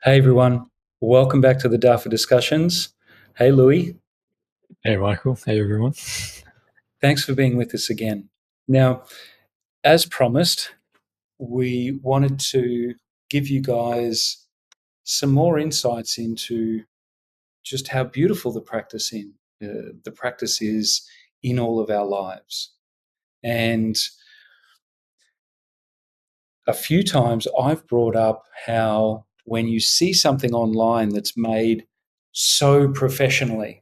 Hey everyone, welcome back to the Dafa discussions. Hey Louis, Hey, Michael. Hey, everyone. thanks for being with us again. Now, as promised, we wanted to give you guys some more insights into just how beautiful the practice is in all of our lives. And a few times I've brought up how when you see something online that's made so professionally,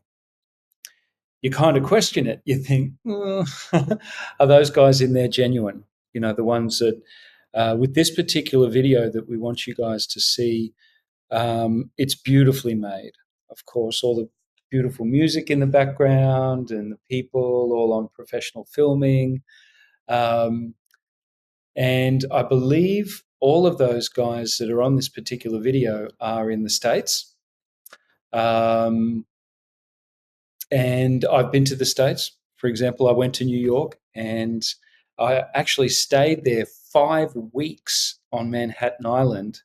you kind of question it. You think, are those guys in there genuine? You know, the ones that, with this particular video that we want you guys to see, it's beautifully made. Of course, all the beautiful music in the background and the people all on professional filming. Um, and I believe all of those guys that are on this particular video are in the States. Um, And I've been to the States. For example, I went to New York and I actually stayed there 5 weeks on Manhattan Island.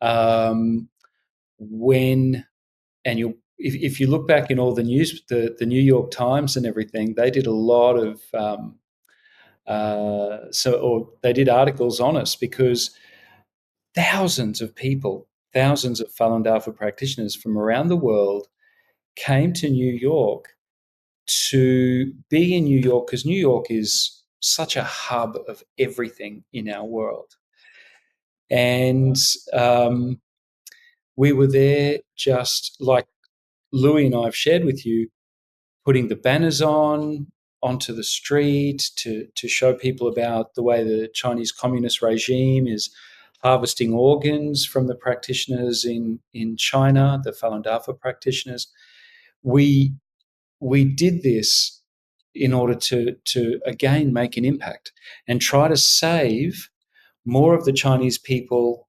Um, when and you, if you look back in all the news, the New York Times and everything, they did a lot of or they did articles on us because thousands of people, thousands of Falun Dafa practitioners from around the world came to New York to be in New York because New York is such a hub of everything in our world. And um, we were there just like Louis and I have shared with you, putting the banners onto the street to show people about the way the Chinese communist regime is harvesting organs from the practitioners in China, the Falun Dafa practitioners. We we did this in order to again make an impact and try to save more of the Chinese people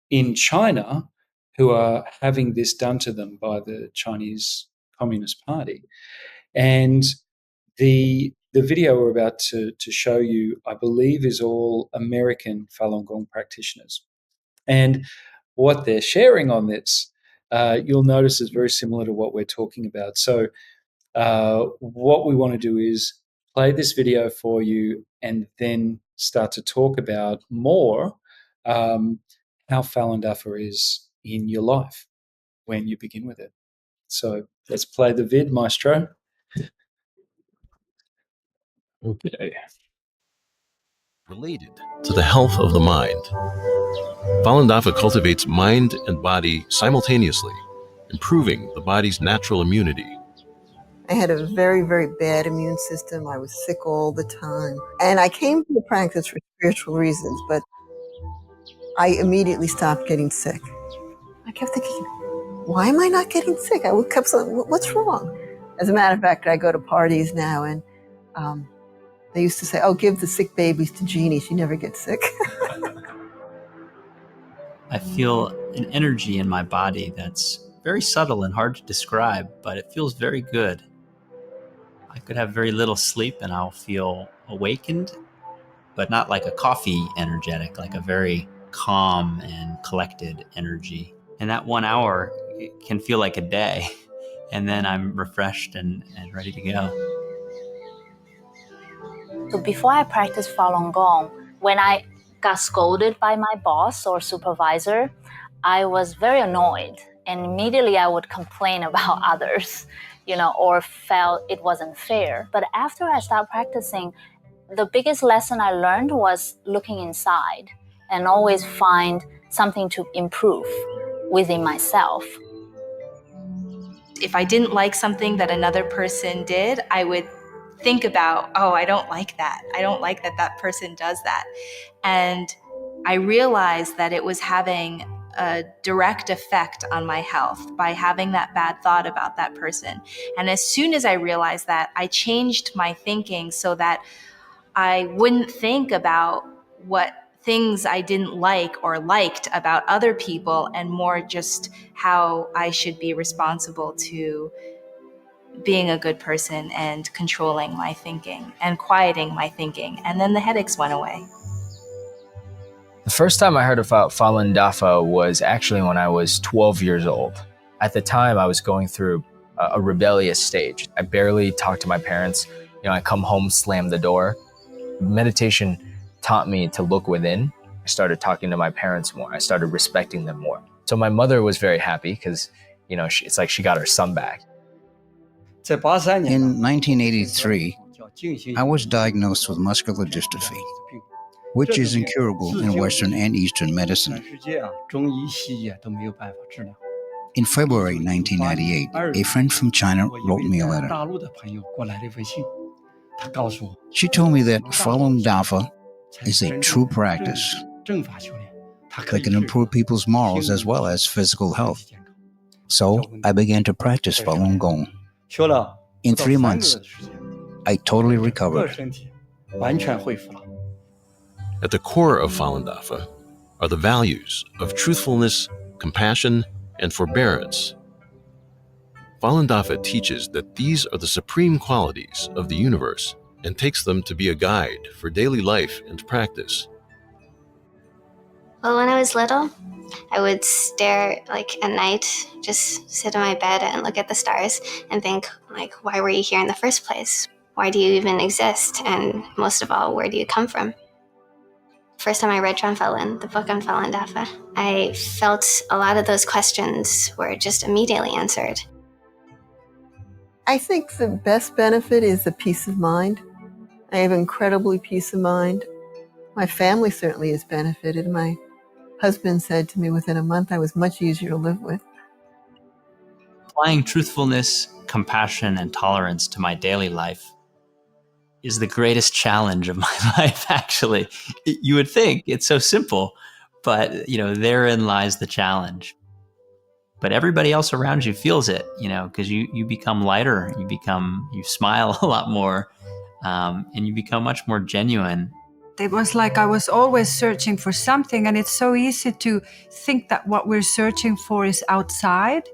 in China who are having this done to them by the Chinese Communist Party. And the video we're about to show you, I believe, is all American Falun Gong practitioners. And what they're sharing on this, you'll notice is very similar to what we're talking about. So what we want to do is play this video for you and then start to talk about more um, how Falun Dafa is in your life when you begin with it. So let's play the vid, Maestro. Okay. Related to the health of the mind. Falun Dafa cultivates mind and body simultaneously, improving the body's natural immunity. I had a very, very bad immune system. I was sick all the time. And I came to the practice for spiritual reasons, but I immediately stopped getting sick. I kept thinking, why am I not getting sick? I kept saying, what's wrong? As a matter of fact, I go to parties now and they used to say, oh, give the sick babies to Jeannie. She never gets sick. I feel an energy in my body that's very subtle and hard to describe, but it feels very good. I could have very little sleep and I'll feel awakened, but not like a coffee energetic, like a very calm and collected energy. And that 1 hour can feel like a day. And then I'm refreshed and ready to go. So before I practiced Falun Gong, when I got scolded by my boss or supervisor, I was very annoyed. And immediately I would complain about others, or felt it wasn't fair. But after I started practicing, the biggest lesson I learned was looking inside and always find something to improve within myself. If I didn't like something that another person did, I would think about, oh, I don't like that. I don't like that that person does that. And I realized that it was having a direct effect on my health by having that bad thought about that person. And as soon as I realized that, I changed my thinking so that I wouldn't think about what things I didn't like or liked about other people, and more just how I should be responsible to being a good person and controlling my thinking and quieting my thinking. And then the headaches went away. The first time I heard about Falun Dafa was actually when I was 12 years old. At the time, I was going through a rebellious stage. I barely talked to my parents. I come home, slam the door. Meditation taught me to look within. I started talking to my parents more. I started respecting them more. So my mother was very happy because, it's like she got her son back. In 1983, I was diagnosed with muscular dystrophy, which is incurable in Western and Eastern medicine. In February 1998, a friend from China wrote me a letter. She told me that Falun Dafa is a true practice that can improve people's morals as well as physical health. So I began to practice Falun Gong. In 3 months, I totally recovered. At the core of Falun Dafa are the values of truthfulness, compassion, and forbearance. Falun Dafa teaches that these are the supreme qualities of the universe and takes them to be a guide for daily life and practice. Well, when I was little, I would stare at night, just sit in my bed and look at the stars and think, why were you here in the first place? Why do you even exist? And most of all, where do you come from? First time I read John Falun, the book on Falun Dafa, I felt a lot of those questions were just immediately answered. I think the best benefit is the peace of mind. I have incredibly peace of mind. My family certainly has benefited. My husband said to me within a month I was much easier to live with. Applying truthfulness, compassion, and tolerance to my daily life is the greatest challenge of my life, actually. You would think it's so simple, but therein lies the challenge. But everybody else around you feels it, because you become lighter, you smile a lot more, and you become much more genuine. It was like I was always searching for something, and it's so easy to think that what we're searching for is outside,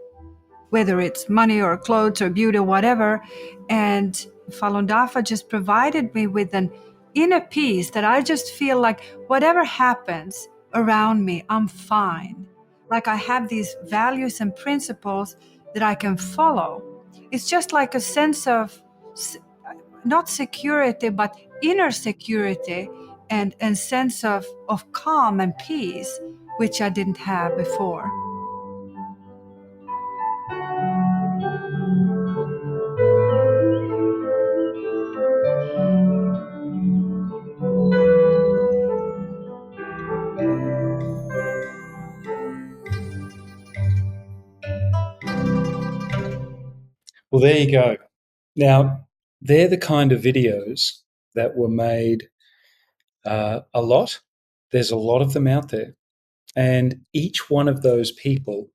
whether it's money or clothes or beauty or whatever. And Falun Dafa just provided me with an inner peace that I just feel like whatever happens around me, I'm fine. Like I have these values and principles that I can follow. It's just like a sense of not security, but inner security and sense of calm and peace, which I didn't have before. Well, there you go. Now, they're the kind of videos that were made a lot. There's a lot of them out there. And each one of those people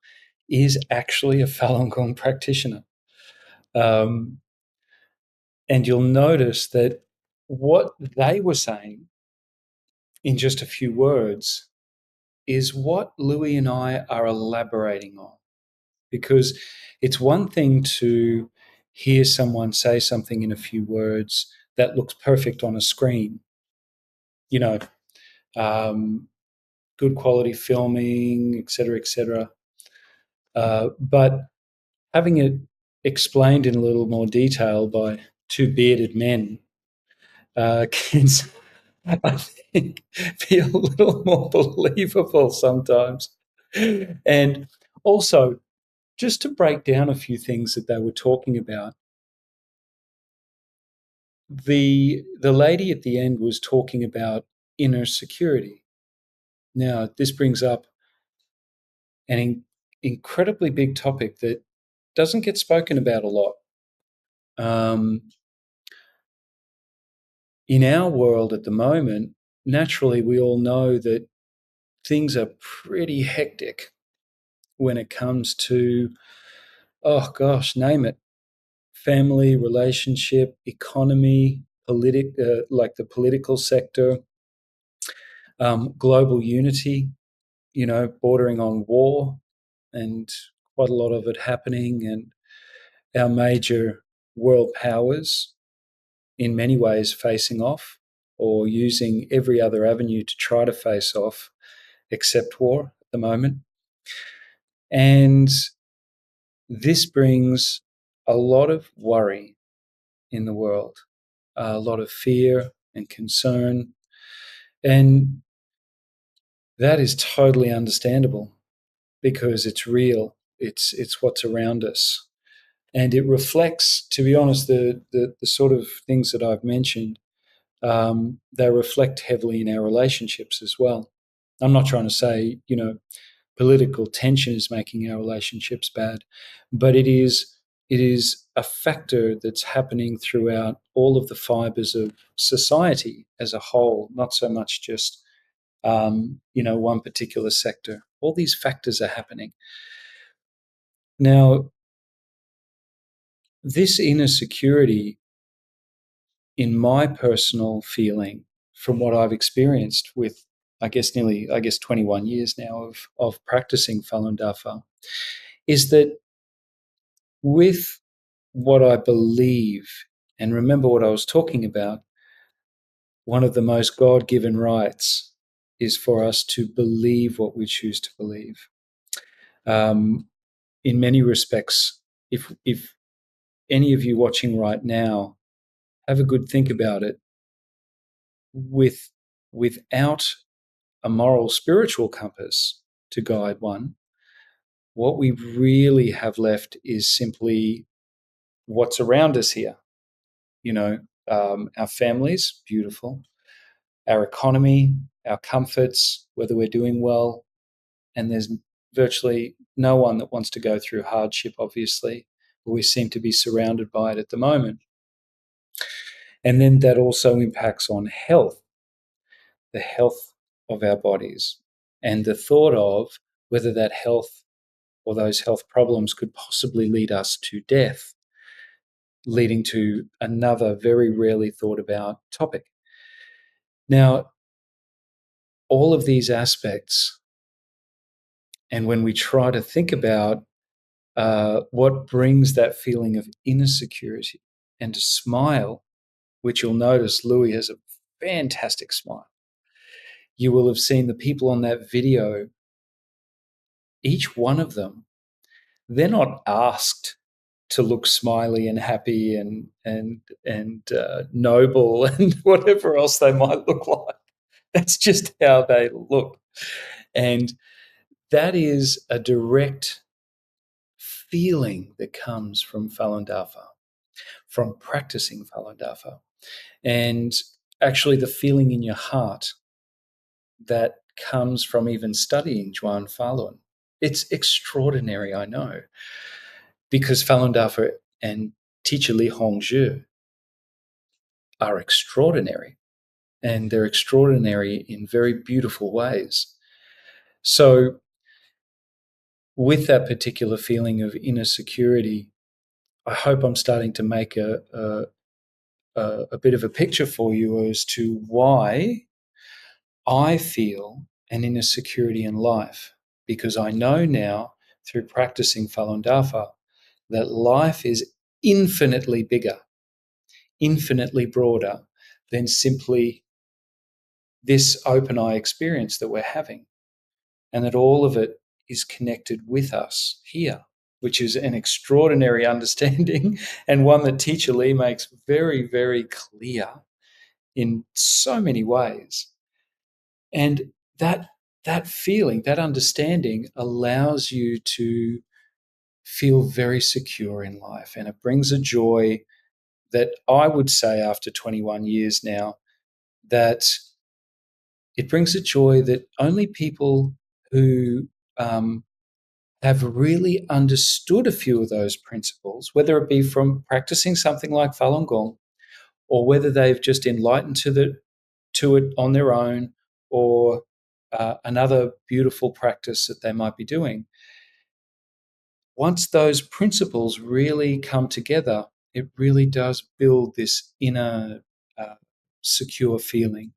is actually a Falun Gong practitioner. And you'll notice that what they were saying in just a few words is what Louis and I are elaborating on. Because it's one thing to hear someone say something in a few words that looks perfect on a screen, good quality filming, et cetera, but having it explained in a little more detail by two bearded men can, I think, be a little more believable sometimes. And also, just to break down a few things that they were talking about, the lady at the end was talking about inner security. Now, this brings up an incredibly big topic that doesn't get spoken about a lot. In our world at the moment, naturally, we all know that things are pretty hectic when it comes to, oh gosh, name it, family, relationship, economy, like the political sector, global unity, bordering on war, and quite a lot of it happening, and our major world powers in many ways facing off or using every other avenue to try to face off accept war at the moment. And this brings a lot of worry in the world, a lot of fear and concern. And that is totally understandable because it's real. It's what's around us. And it reflects, to be honest, the sort of things that I've mentioned, they reflect heavily in our relationships as well. I'm not trying to say, political tension is making our relationships bad, but it is a factor that's happening throughout all of the fibers of society as a whole, not so much just one particular sector. All these factors are happening. Now, this inner security, in my personal feeling, from what I've experienced with, I guess 21 years now of practicing Falun Dafa, is that with what I believe, and remember what I was talking about, one of the most God-given rights is for us to believe what we choose to believe. In many respects, if any of you watching right now have a good think about it, without a moral spiritual compass to guide one, what we really have left is simply what's around us here. Our families, beautiful, our economy, our comforts, whether we're doing well, and there's virtually no one that wants to go through hardship, obviously, but we seem to be surrounded by it at the moment. And then that also impacts on health, the health of our bodies, and the thought of whether that health or those health problems could possibly lead us to death, leading to another very rarely thought about topic. Now, all of these aspects, and when we try to think about what brings that feeling of inner security and a smile, which you'll notice Louis has a fantastic smile. You will have seen the people on that video, each one of them, they're not asked to look smiley and happy and noble and whatever else they might look like. That's just how they look. And that is a direct feeling that comes from Falun Dafa, from practicing Falun Dafa. And actually the feeling in your heart that comes from even studying Zhuan Falun. It's extraordinary, I know, because Falun Dafa and teacher Li Hongzhi are extraordinary, and they're extraordinary in very beautiful ways. So with that particular feeling of inner security, I hope I'm starting to make a bit of a picture for you as to why I feel an inner security in life, because I know now through practicing Falun Dafa that life is infinitely bigger, infinitely broader than simply this open eye experience that we're having, and that all of it is connected with us here, which is an extraordinary understanding and one that Teacher Lee makes very, very clear in so many ways. And that feeling, that understanding allows you to feel very secure in life, and it brings a joy that I would say after 21 years now, that it brings a joy that only people who have really understood a few of those principles, whether it be from practicing something like Falun Gong, or whether they've just enlightened to it on their own, or another beautiful practice that they might be doing. Once those principles really come together, it really does build this inner secure feeling.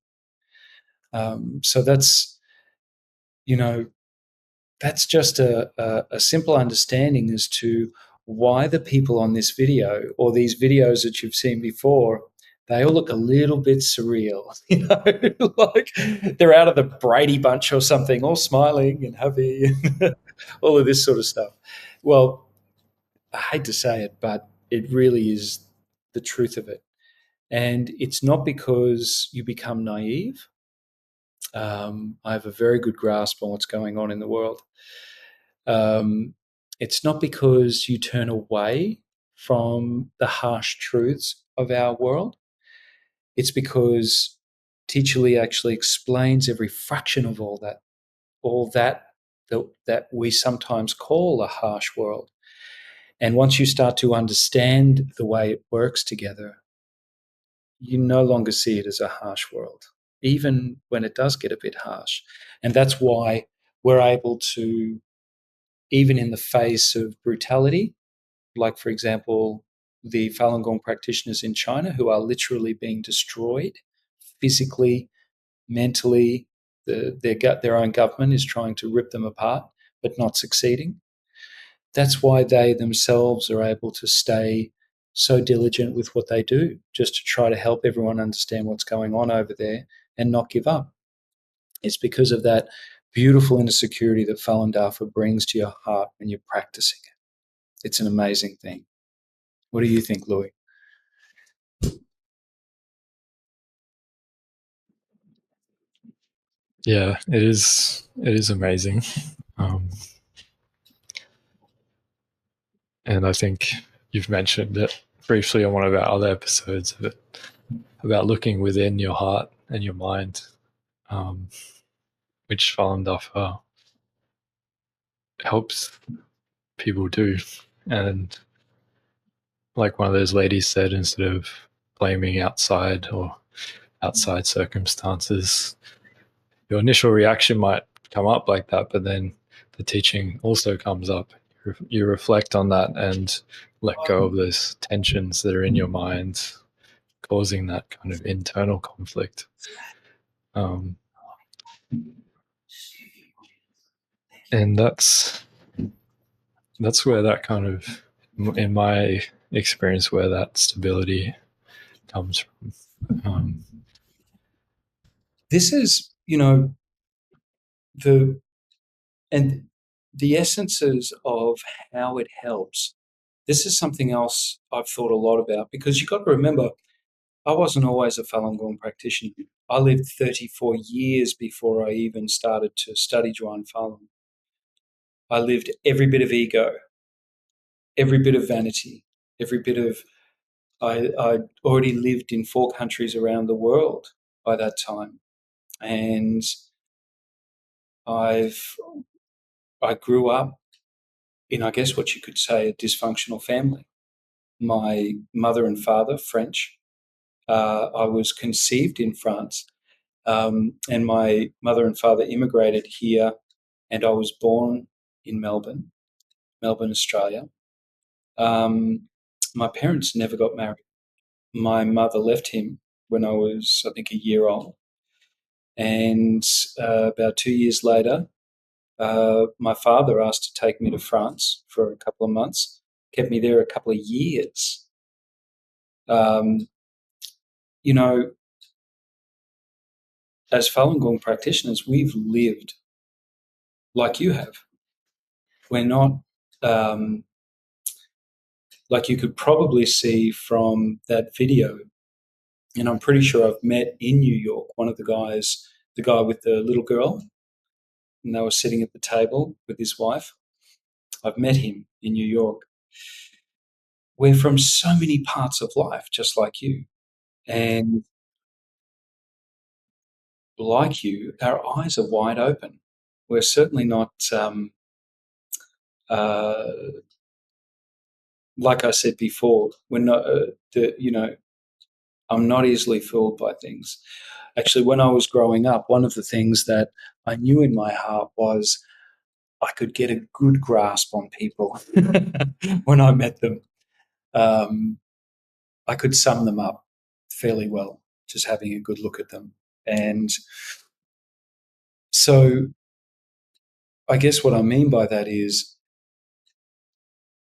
So that's just a simple understanding as to why the people on this video, or these videos that you've seen before, they all look a little bit surreal, like they're out of the Brady Bunch or something, all smiling and happy, and all of this sort of stuff. Well, I hate to say it, but it really is the truth of it. And it's not because you become naive. I have a very good grasp on what's going on in the world. Um, it's not because you turn away from the harsh truths of our world. It's because Teacher Lee actually explains every fraction of all that we sometimes call a harsh world. And once you start to understand the way it works together, you no longer see it as a harsh world, even when it does get a bit harsh. And that's why we're able to, even in the face of brutality, like, for example, the Falun Gong practitioners in China who are literally being destroyed physically, mentally. Their own government is trying to rip them apart, but not succeeding. That's why they themselves are able to stay so diligent with what they do, just to try to help everyone understand what's going on over there and not give up. It's because of that beautiful inner security that Falun Dafa brings to your heart when you're practicing it. It's an amazing thing. What do you think, Louis? Yeah, it is. It is amazing, um, and I think you've mentioned it briefly on one of our other episodes of it, about looking within your heart and your mind, um, which Falun Dafa helps people do. And like one of those ladies said, instead of blaming outside or outside circumstances, your initial reaction might come up like that, but then the teaching also comes up. You reflect on that and let go of those tensions that are in your mind, causing that kind of internal conflict. And that's where that kind of, in my experience, where that stability comes from. This is, the and the essences of how it helps. This is something else I've thought a lot about, because you've got to remember, I wasn't always a Falun Gong practitioner. I lived 34 years before I even started to study Zhuan Falun. I lived every bit of ego, every bit of vanity, every bit of. I already lived in 4 countries around the world by that time, and I've I grew up in, I guess, what you could say, a dysfunctional family. My mother and father, French. I was conceived in France, and my mother and father immigrated here, and I was born in Melbourne, Australia. My parents never got married. My mother left him when I was, I think, a year old. And about 2 years later, my father asked to take me to France for a couple of months, kept me there a couple of years. Um, you know, as Falun Gong practitioners, we've lived like you have. We're not, like you could probably see from that video, and I'm pretty sure I've met in New York one of the guys, the guy with the little girl, and they were sitting at the table with his wife. I've met him in New York. We're from so many parts of life, just like you. And like you, our eyes are wide open. We're certainly not, uh, like I said before, we're not, I'm not easily fooled by things. Actually, when I was growing up, one of the things that I knew in my heart was I could get a good grasp on people when I met them. I could sum them up fairly well, just having a good look at them. And so I guess what I mean by that is,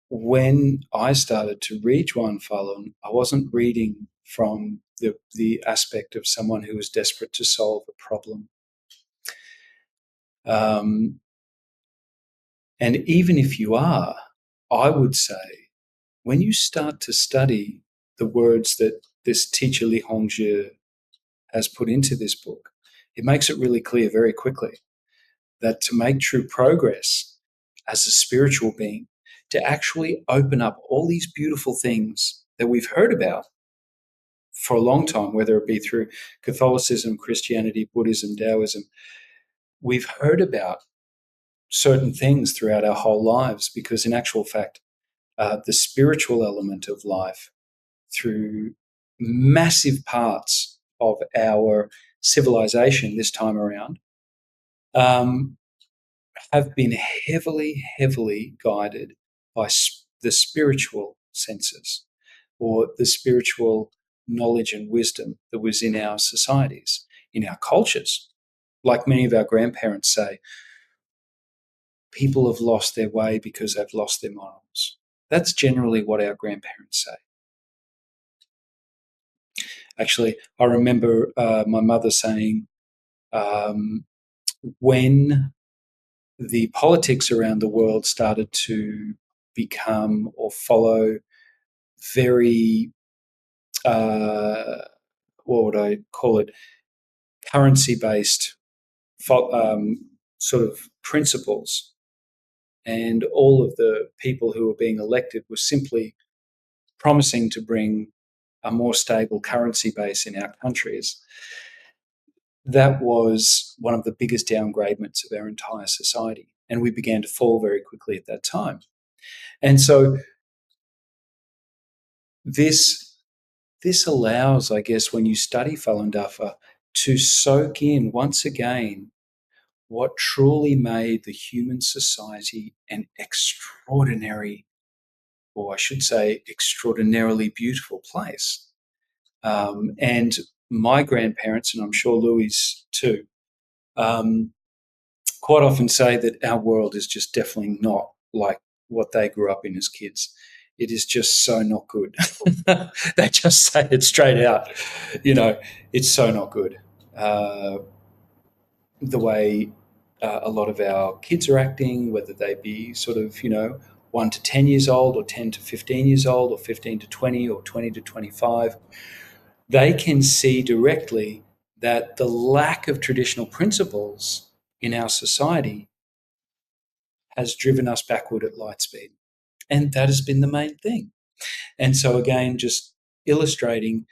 when I started to read Zhuan Falun, I wasn't reading from the aspect of someone who is desperate to solve a problem. And even if you are, I would say, when you start to study the words that this teacher Li Hongzhi has put into this book, it makes it really clear very quickly that to make true progress as a spiritual being, to actually open up all these beautiful things that we've heard about for a long time, whether it be through Catholicism, Christianity, Buddhism, Taoism, we've heard about certain things throughout our whole lives because, in actual fact, the spiritual element of life through massive parts of our civilization this time around have been heavily, heavily guided by the spiritual senses or the spiritual knowledge and wisdom that was in our societies, in our cultures. Like many of our grandparents say, people have lost their way because they've lost their morals. That's generally what our grandparents say. Actually, I remember my mother saying, when the politics around the world started to become or follow very, what would I call it, currency-based sort of principles, and all of the people who were being elected were simply promising to bring a more stable currency base in our countries. That was one of the biggest downgradements of our entire society. And we began to fall very quickly at that time. And so this allows, I guess, when you study Falun Dafa, to soak in once again what truly made the human society an extraordinary, or I should say, extraordinarily beautiful place. And my grandparents, and I'm sure Louis too, quite often say that our world is just definitely not like what they grew up in as kids. It is just so not good. They just say it straight out. It's so not good. The way a lot of our kids are acting, whether they be sort of, 1 to 10 years old or 10 to 15 years old or 15 to 20 or 20 to 25, they can see directly that the lack of traditional principles in our society has driven us backward at light speed. And that has been the main thing. And so, again, just illustrating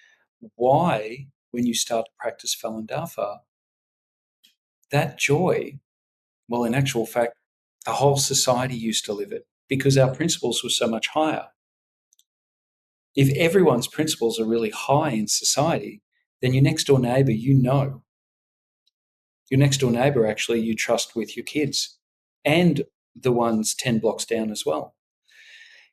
why, when you start to practice Falun Dafa, that joy, well, in actual fact, the whole society used to live it because our principles were so much higher. If everyone's principles are really high in society, then your next door neighbor, your next door neighbor actually you trust with your kids and the ones 10 blocks down as well.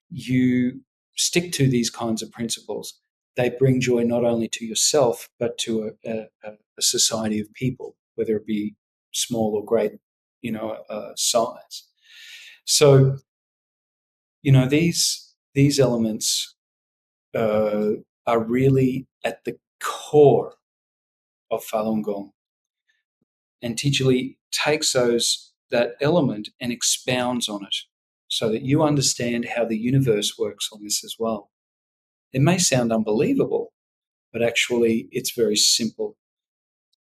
You stick to these kinds of principles. They bring joy not only to yourself, but to a society of people, whether it be small or great, size. So, these elements are really at the core of Falun Gong. And Teacher Li takes that element and expounds on it so that you understand how the universe works on this as well. It may sound unbelievable, but actually it's very simple.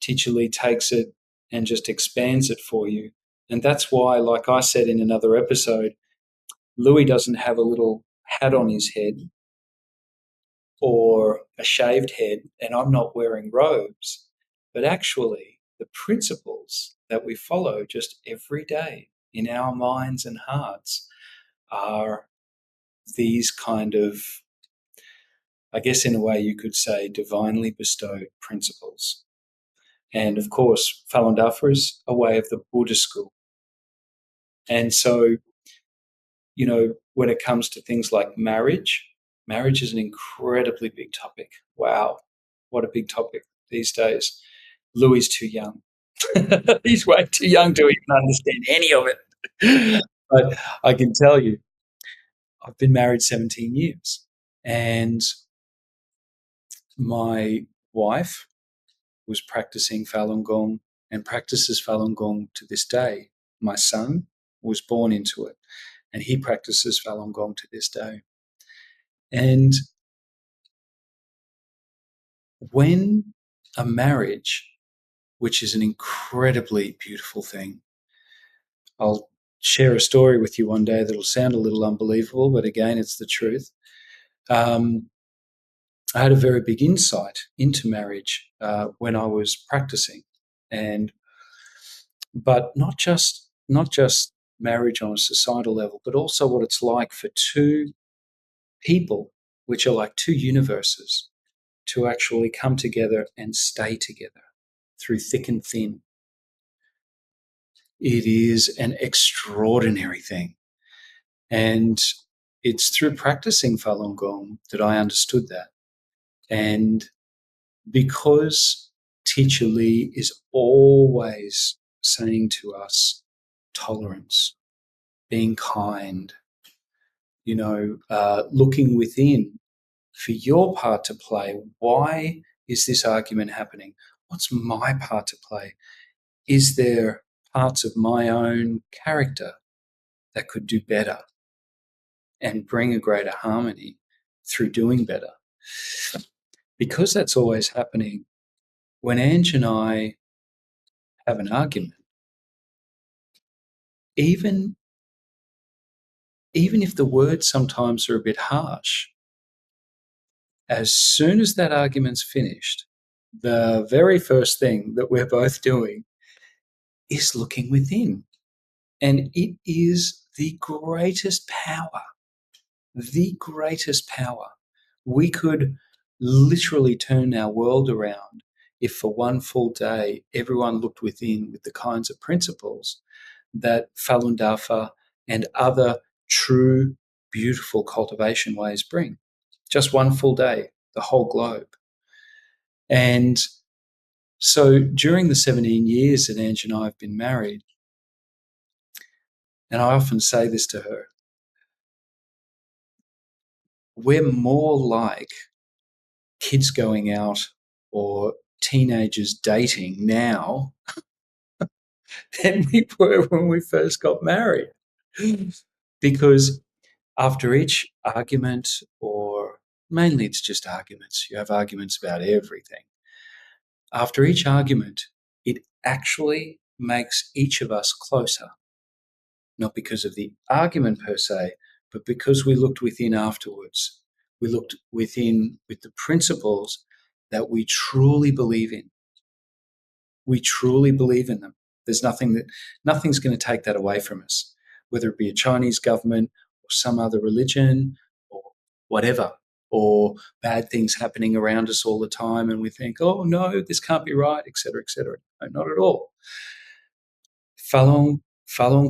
Teacher Li takes it and just expands it for you. And that's why, like I said in another episode, Louis doesn't have a little hat on his head or a shaved head, and I'm not wearing robes, but actually the principles that we follow just every day in our minds and hearts are these kind of, I guess in a way you could say, divinely bestowed principles. And of course, Falun Dafa is a way of the Buddhist school. And so, when it comes to things like marriage is an incredibly big topic. Wow, what a big topic these days. Louis is too young. He's way too young to even understand any of it. But I can tell you, I've been married 17 years, and my wife was practicing Falun Gong and practices Falun Gong to this day. My son was born into it, and he practices Falun Gong to this day. And when a marriage, which is an incredibly beautiful thing, I'll share a story with you one day that'll sound a little unbelievable, but again, it's the truth. I had a very big insight into marriage when I was practicing, but not just marriage on a societal level, but also what it's like for two people, which are like two universes, to actually come together and stay together through thick and thin. It is an extraordinary thing. And it's through practicing Falun Gong that I understood that. And because Teacher Lee is always saying to us, tolerance, being kind, looking within for your part to play. Why is this argument happening? What's my part to play? Is there parts of my own character that could do better and bring a greater harmony through doing better? Because that's always happening, when Ange and I have an argument, even if the words sometimes are a bit harsh, as soon as that argument's finished, the very first thing that we're both doing is looking within. And it is the greatest power, the greatest power. We could literally turn our world around if for one full day everyone looked within with the kinds of principles that Falun Dafa and other true, beautiful cultivation ways bring. Just one full day, the whole globe. And so during the 17 years that Ange and I have been married, and I often say this to her, we're more like kids going out or teenagers dating now than we were when we first got married. Because after each argument, or mainly it's just arguments, you have arguments about everything. After each argument, it actually makes each of us closer. Not because of the argument per se, but because we looked within afterwards. We looked within with the principles that we truly believe in. We truly believe in them. Nothing's going to take that away from us, whether it be a Chinese government or some other religion or whatever, or bad things happening around us all the time, and we think, oh no, this can't be right, etc., etc. No, not at all. Falun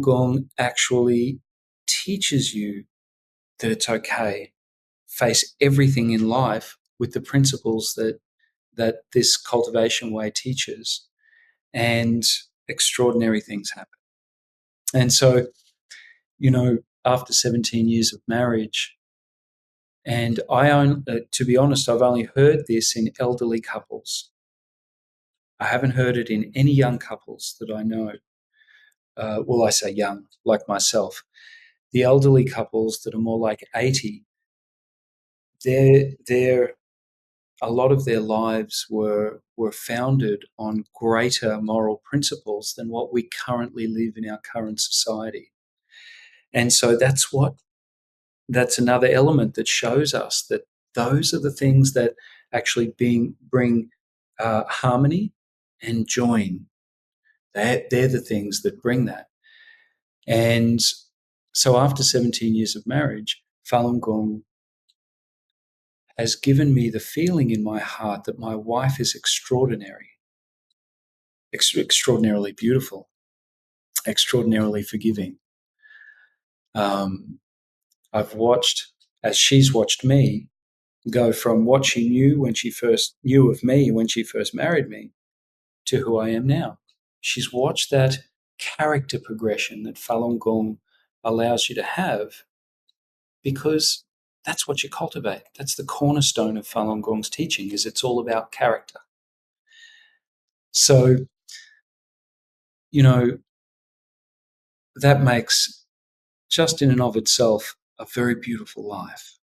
Gong actually teaches you that it's okay. Face everything in life with the principles that this cultivation way teaches, and extraordinary things happen. And so, after 17 years of marriage, and to be honest, I've only heard this in elderly couples. I haven't heard it in any young couples that I know. Well, I say young, like myself. The elderly couples that are more like 80, they're a lot of their lives were founded on greater moral principles than what we currently live in our current society. And so that's another element that shows us that those are the things that actually bring harmony and join. They're the things that bring that. And so after 17 years of marriage, Falun Gong has given me the feeling in my heart that my wife is extraordinary, extraordinarily beautiful, extraordinarily forgiving. I've watched, as she's watched me, go from what she knew when she first knew of me, when she first married me, to who I am now. She's watched that character progression that Falun Gong allows you to have, because That's what you cultivate. That's the cornerstone of Falun Gong's teaching, is it's all about character. So, that makes, just in and of itself, a very beautiful life,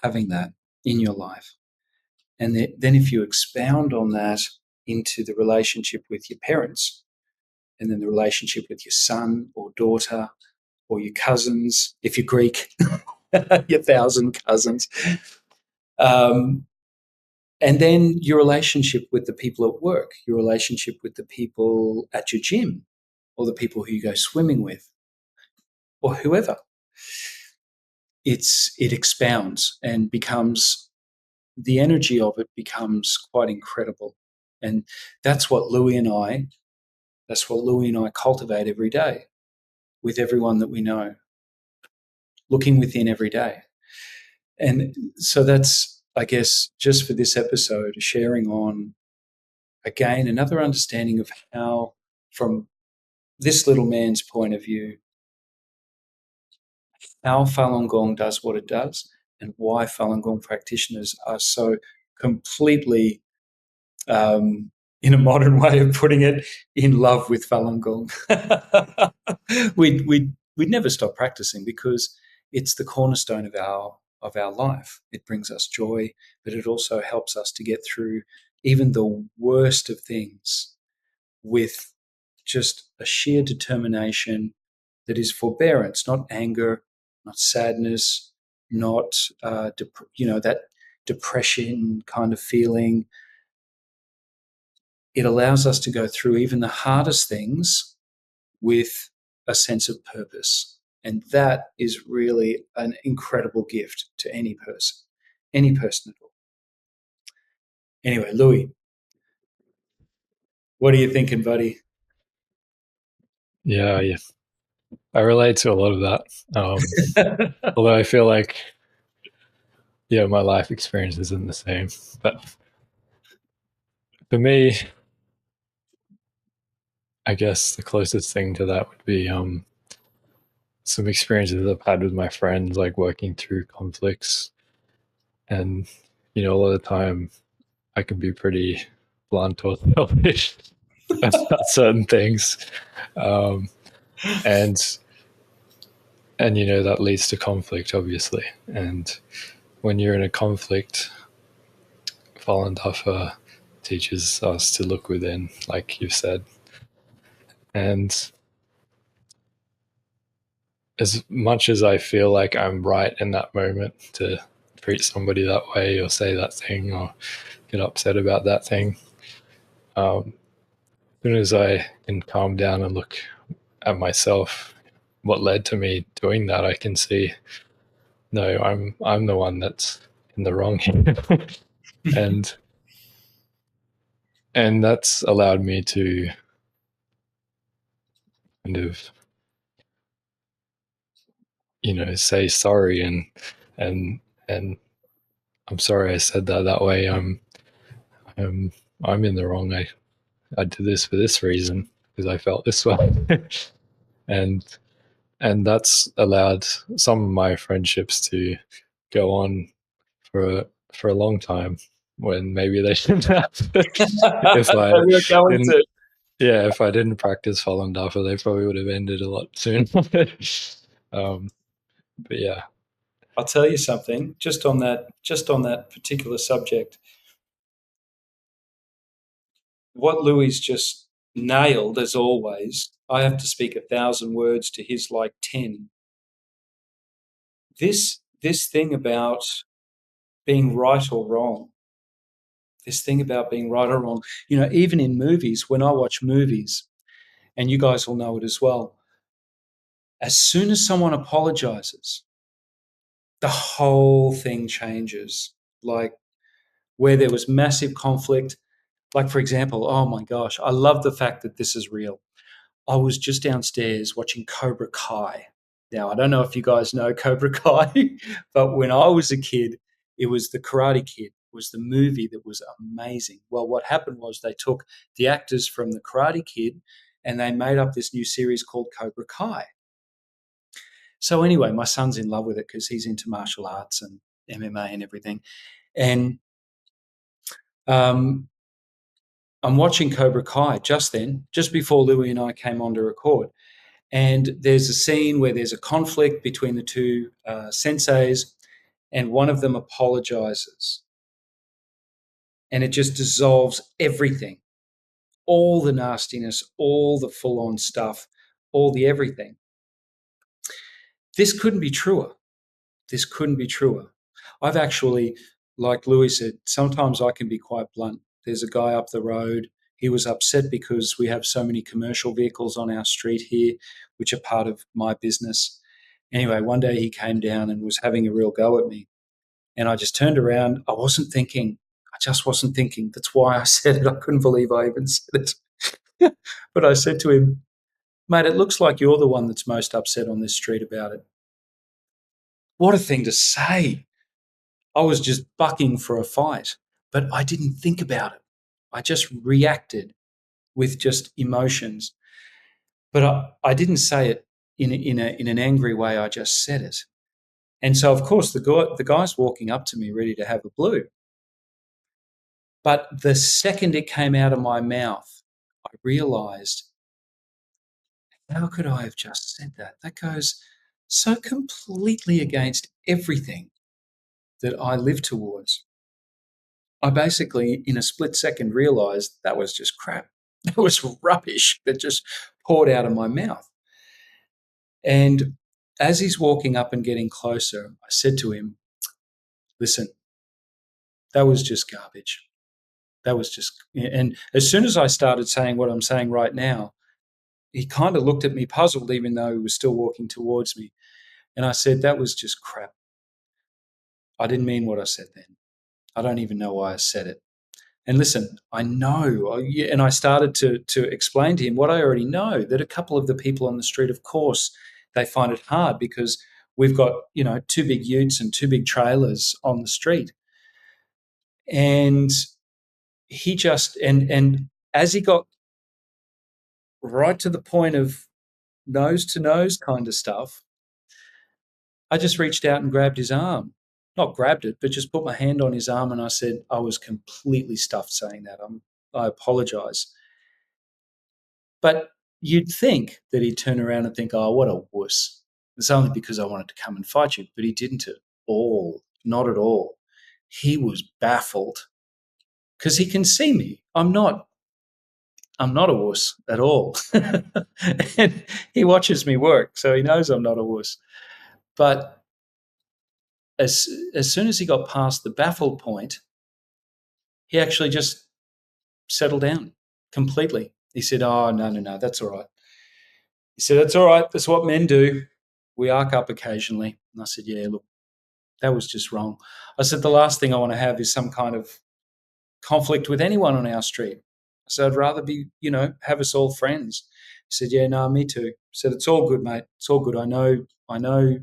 having that in your life. And then if you expound on that into the relationship with your parents, and then the relationship with your son or daughter or your cousins, if you're Greek, your 1,000 cousins, and then your relationship with the people at work, your relationship with the people at your gym, or the people who you go swimming with, or whoever. It expounds and becomes, the energy of it becomes quite incredible. And that's what Louis and I cultivate every day with everyone that we know, looking within every day. And so that's, I guess, just for this episode, sharing on, again, another understanding of how, from this little man's point of view, how Falun Gong does what it does, and why Falun Gong practitioners are so completely, in a modern way of putting it, in love with Falun Gong. We'd never stop practicing because it's the cornerstone of our life. It brings us joy, but it also helps us to get through even the worst of things with just a sheer determination that is forbearance, not anger, not sadness, not that depression kind of feeling. It allows us to go through even the hardest things with a sense of purpose. And that is really an incredible gift to any person at all. Anyway, Louis, what are you thinking, buddy? Yeah. I relate to a lot of that. Although I feel like, my life experience isn't the same. But for me, I guess the closest thing to that would be some experiences I've had with my friends, like working through conflicts. And, a lot of the time I can be pretty blunt or selfish about certain things. Um, and, that leads to conflict, obviously. And when you're in a conflict, Falun Dafa teaches us to look within, like you've said. And as much as I feel like I'm right in that moment to treat somebody that way or say that thing or get upset about that thing, as soon as I can calm down and look at myself, what led to me doing that, I can see, no, I'm the one that's in the wrong here. and and that's allowed me to kind of, say sorry and and I'm sorry I said that way. I'm I'm in the wrong. I did this for this reason because I felt this way. and and that's allowed some of my friendships to go on for a long time when maybe they shouldn't have. if I We're going didn't to. if I didn't practice Falun Dafa, they probably would have ended a lot sooner. But yeah. I'll tell you something, just on that particular subject. What Louis just nailed, as always, I have to speak 1,000 words to his like 10. This thing about being right or wrong, this thing about being right or wrong, even in movies, when I watch movies, and you guys will know it as well, as soon as someone apologizes, the whole thing changes. Like, where there was massive conflict, like, for example, oh my gosh, I love the fact that this is real. I was just downstairs watching Cobra Kai. Now, I don't know if you guys know Cobra Kai, but when I was a kid, it was The Karate Kid, was the movie that was amazing. Well, what happened was they took the actors from The Karate Kid and they made up this new series called Cobra Kai. So anyway, my son's in love with it because he's into martial arts and MMA and everything. And I'm watching Cobra Kai just then, just before Louis and I came on to record. And there's a scene where there's a conflict between the two senseis, and one of them apologizes. And it just dissolves everything, all the nastiness, all the full-on stuff, all the everything. This couldn't be truer. This couldn't be truer. I've actually, like Louis said, sometimes I can be quite blunt. There's a guy up the road. He was upset because we have so many commercial vehicles on our street here, which are part of my business. Anyway, one day he came down and was having a real go at me. And I just turned around. I wasn't thinking. I just wasn't thinking. That's why I said it. I couldn't believe I even said it. But I said to him, mate, it looks like you're the one that's most upset on this street about it. What a thing to say. I was just bucking for a fight, but I didn't think about it. I just reacted with just emotions. But I didn't say it in an angry way. I just said it. And so, of course, the guy's walking up to me ready to have a blue. But the second it came out of my mouth, I realized, how could I have just said that? That goes so completely against everything that I live towards. I basically, in a split second, realized that was just crap. That was rubbish that just poured out of my mouth. And as he's walking up and getting closer, I said to him, listen, that was just garbage. That was just, and as soon as I started saying what I'm saying right now, he kind of looked at me puzzled, even though he was still walking towards me. And I said, that was just crap. I didn't mean what I said then. I don't even know why I said it. And listen, I know, and I started to explain to him what I already know, that a couple of the people on the street, of course, they find it hard because we've got, two big utes and two big trailers on the street. And he just, and as he got right to the point of nose to nose kind of stuff, I just reached out and grabbed his arm. Not grabbed it, but just put my hand on his arm, and I said, I was completely stuffed saying that. I apologize. But you'd think that he'd turn around and think, oh, what a wuss. It's only because I wanted to come and fight you. But he didn't at all. Not at all. He was baffled because he can see me. I'm not a wuss at all. And he watches me work, so he knows I'm not a wuss. But as soon as he got past the baffled point, he actually just settled down completely. He said, oh, no, that's all right. He said, that's all right. That's what men do. We arc up occasionally. And I said, yeah, look, that was just wrong. I said, the last thing I want to have is some kind of conflict with anyone on our street. I said, I'd rather be, have us all friends. He said, yeah, no, me too. I said, it's all good, mate. It's all good. I know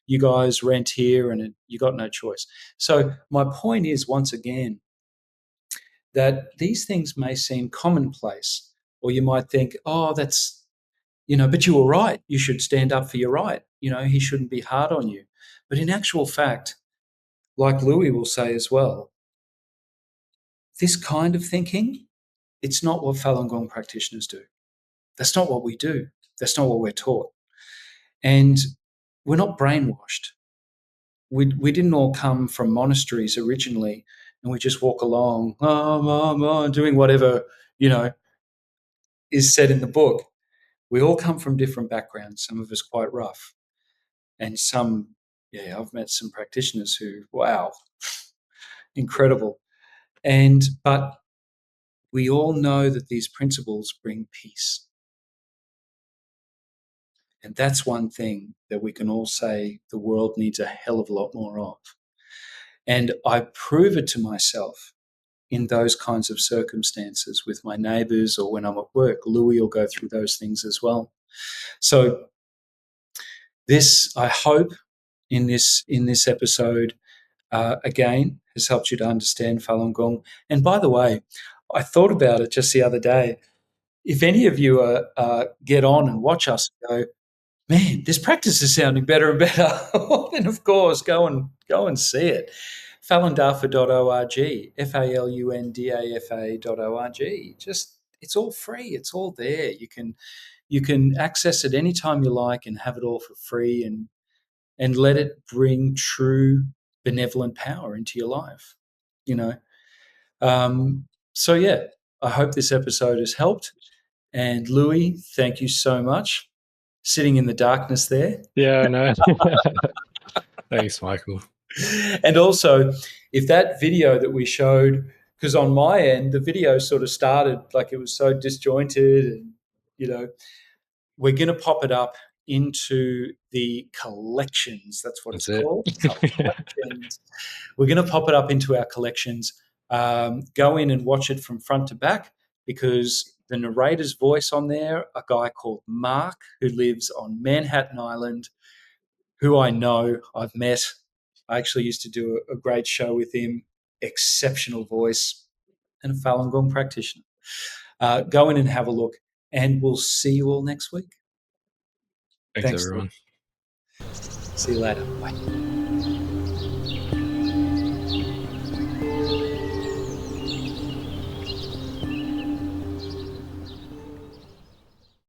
you guys rent here and you got no choice. So my point is, once again, that these things may seem commonplace, or you might think, oh, that's, but you were right. You should stand up for your right. He shouldn't be hard on you. But in actual fact, like Louis will say as well, this kind of thinking, it's not what Falun Gong practitioners do. That's not what we do. That's not what we're taught. And we're not brainwashed. We didn't all come from monasteries originally, and we just walk along, doing whatever, is said in the book. We all come from different backgrounds, some of us quite rough. And some, I've met some practitioners who, wow, incredible. But we all know that these principles bring peace. And that's one thing that we can all say the world needs a hell of a lot more of. And I prove it to myself in those kinds of circumstances with my neighbors or when I'm at work. Louis will go through those things as well. So this, I hope, in this episode, again, has helped you to understand Falun Gong. And by the way, I thought about it just the other day. If any of you get on and watch us and go, man, this practice is sounding better and better. Then, of course, go and see it. falundafa.org, falundafa.org. Just, it's all free. It's all there. You can access it anytime you like and have it all for free, and let it bring true benevolent power into your life. You know. So yeah, I hope this episode has helped. And Louis, thank you so much. Sitting in the darkness there. Yeah, no. Thanks, Michael. And also, if that video that we showed, because on my end, the video sort of started like it was so disjointed, and, we're going to pop it up into the collections. That's what That's it's it. called. Collections. We're going to pop it up into our collections. Go in and watch it from front to back, because the narrator's voice on there, a guy called Mark, who lives on Manhattan Island, who I know, I've met. I actually used to do a great show with him, exceptional voice, and a Falun Gong practitioner. Go in and have a look, and we'll see you all next week. Thanks everyone. See you later. Bye.